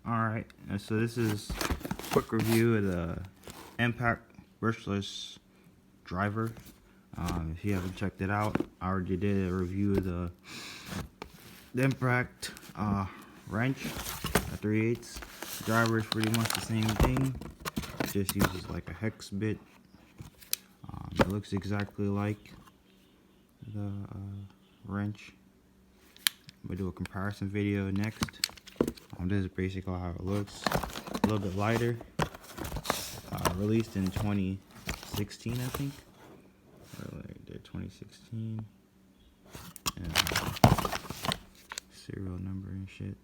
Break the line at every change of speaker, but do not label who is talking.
Alright, so this is a quick review of the Impact brushless driver. If you haven't checked it out, I already did a review of the Impact wrench at 3/8. The driver is pretty much the same thing. It just uses like a hex bit. It looks exactly like the wrench. I'm gonna do a comparison video next. This is basically how it looks. A little bit lighter. Released in 2016, I think. Right there, 2016. And serial number and shit.